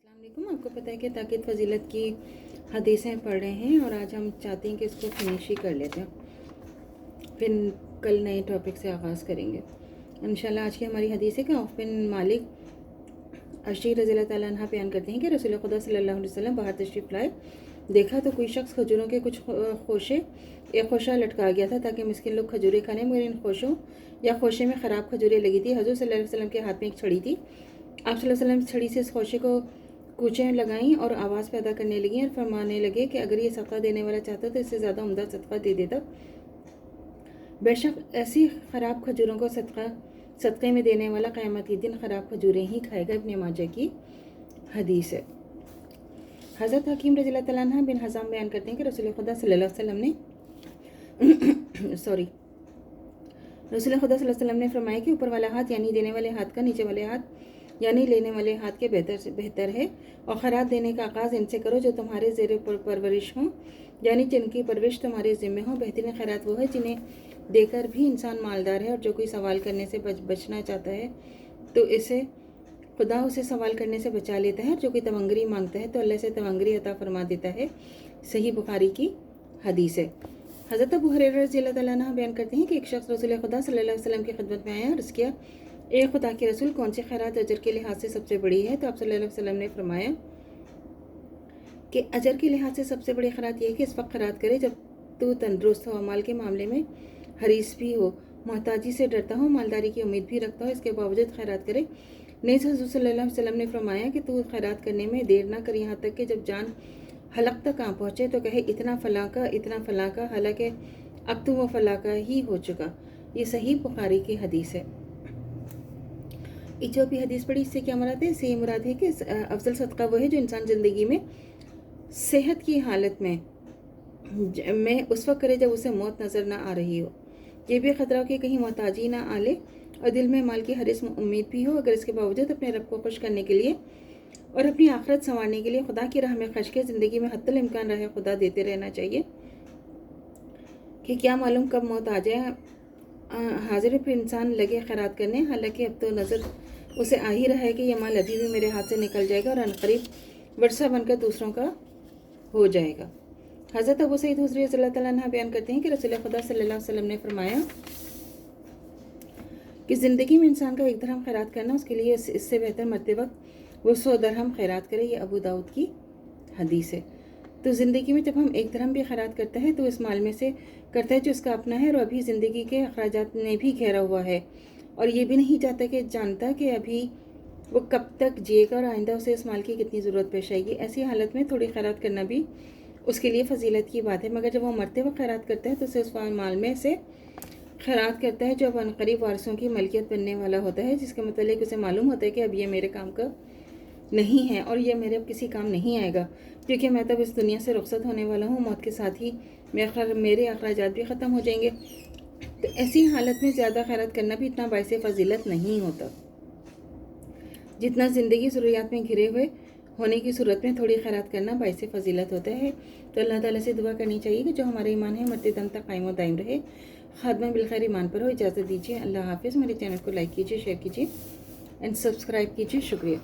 अस्सलाम वालेकुम। आपको पता है कि ताक़त फ़जीलत की हदीसें पढ़ रहे हैं और आज हम चाहते हैं कि इसको फिनिश ही कर लेते हैं, फिर कल नए टॉपिक से आगाज़ करेंगे इंशाल्लाह। आज की हमारी हदीस है कि औफ बिन मालिक अशरी रज़ी अल्लाह ताला अन्हा बयान करते हैं कि रसूल खुदा सल्लल्लाहु अलैहि वसल्लम बाहर तशरीफ़ लाए, देखा तो कोई शख्स खजूरों के कुछ एक खोशा लटका गया था ताकि मिस्किन लोग खजूरें खा लें, मगर इन खोशों या खोशे में ख़राब खजूरें लगी थी। हज़रत सल्लल्लाहु अलैहि वसल्लम के हाथ में एक छड़ी थी। आप सल्लल्लाहु अलैहि वसल्लम छड़ी से इस खोशे को कूचें लगाईं और आवाज़ पैदा करने लगी और फरमाने लगे कि अगर ये सदका देने वाला चाहता तो इससे ज़्यादा उम्दा सदका दे देता। बेशक ऐसी ख़राब खजूरों को सदक़े में देने वाला क़यामत के दिन ख़राब खजूरें ही खाएगा। इब्न माजा की हदीस है। हज़रत हकीम रज़ी अल्लाह तआला अन्हा बिन हज़ाम बयान करते हैं कि रसूल खुदा सल्लल्लाहु अलैहि वसल्लम ने फरमाया कि ऊपर वाला हाथ यानी देने वाले हाथ का नीचे वाले हाथ यानी लेने वाले हाथ के बेहतर है, और खैरात देने का आगाज़ इनसे करो जो तुम्हारे ज़ेर परवरिश हों, यानी जिनकी परवरिश तुम्हारे ज़िम्मे हो। बेहतरीन खैरात वो है जिन्हें देकर भी इंसान मालदार है, और जो कोई सवाल करने से बचना चाहता है तो इसे खुदा उसे सवाल करने से बचा लेता है, और जो कोई तवंगरी मांगता है तो अल्लाह से तवंगरी अता फरमा देता है। सही बुखारी की हदीस है। हज़रत अबू हुरैरा रज़ी अल्लाह ताला अन्हु बयान करते हैं कि एक शख्स रसूल खुदा सल्लल्लाहु अलैहि वसल्लम की खिदमत में आया और अर्ज़ किया, ए खुदा के रसूल, कौन सी खैरात अजर के लिहाज से सबसे बड़ी है? तो आप सल्लल्लाहु अलैहि वसल्लम ने फरमाया कि अजर के लिहाज से सबसे बड़ी खैरात यह है कि इस वक्त खैरात करे जब तू तंदुरुस्त हो, माल के मामले में हरीस भी हो, मोहताजी से डरता हो, मालदारी की उम्मीद भी रखता हो, इसके बावजूद खैरात करे। नेज़ हज़रत सल्लल्लाहु अलैहि वसल्लम ने फरमाया कि तू खैरात करने में देर ना कर, यहाँ तक कि जब जान हलक तक आ पहुँचे तो कहे इतना फ़लाँ का, हालांकि अब तो वो फ़लाँ का ही हो चुका। ये सही बुखारी की हदीस है। जो भी हदीस पढ़ी इससे क्या मुराद है? इससे मुराद है कि अफजल सदका वो है जो इंसान ज़िंदगी में सेहत की हालत में उस वक्त करे जब उसे मौत नज़र ना आ रही हो। ये भी ख़तरा हो कि कहीं मोहताजी ना आ ले और दिल में माल की हरीस उम्मीद भी हो, अगर इसके बावजूद अपने रब को खुश करने के लिए और अपनी आखिरत संवारने के लिए खुदा की राह में खर्च के ज़िंदगी में हत्तल इम्कान रहे खुदा देते रहना चाहिए कि क्या मालूम कब मौत आ जाए। हाजिर फिर इंसान लगे खैरात करने, हालांकि अब तो नज़र उसे आ ही रहा है कि यह माल अभी भी मेरे हाथ से निकल जाएगा और अनकरीब वर्षा बनकर दूसरों का हो जाएगा। हज़रत अबू सईद हुज़री रज़ी अल्लाह ताला अन्हु बयान करते हैं कि रसूल खुदा सल्लल्लाहु अलैहि वसल्लम ने फरमाया कि ज़िंदगी में इंसान का एक दरहम खैरात करना उसके लिए इससे बेहतर मरते वक्त वो 100 दरहम खैरात करे। ये अबू दाऊद की हदीस है। तो ज़िंदगी में जब हम एक दरहम भी खैरात करता है तो इस माल में से करता है जो उसका अपना है और अभी ज़िंदगी के अखराजात ने भी घेरा हुआ है, और ये भी नहीं जानता कि अभी वो कब तक जिएगा और आइंदा उसे इस माल की कितनी ज़रूरत पेश आएगी। ऐसी हालत में थोड़ी खैरात करना भी उसके लिए फजीलत की बात है, मगर जब वो मरते वक्त खैरात करता है तो उसे उस माल में से खैरात करता है जो अब अनकरीब वारसों की मलकियत बनने वाला होता है, जिसके मतलब उसे मालूम होता है कि अब ये मेरे काम का नहीं है और ये मेरे अब किसी काम नहीं आएगा, क्योंकि मैं तब इस दुनिया से रुखसत होने वाला हूँ। मौत के साथ ही मेरे अखराजात भी ख़त्म हो जाएंगे। तो ऐसी हालत में ज़्यादा खैरात करना भी इतना बाइस फजीलत नहीं होता जितना ज़िंदगी ज़रूरियात में घिरे हुए होने की सूरत में थोड़ी खैरात करना बाइस फजीलत होता है। तो अल्लाह ताला से दुआ करनी चाहिए कि जो हमारा ईमान है मरते दम तक कायम व दायम रहे। खात्मा बिलखैर ईमान पर हो। इजाज़त दीजिए। अल्लाह हाफ़िज़। मेरे चैनल को लाइक कीजिए, शेयर कीजिए एंड सब्सक्राइब कीजिए। शुक्रिया।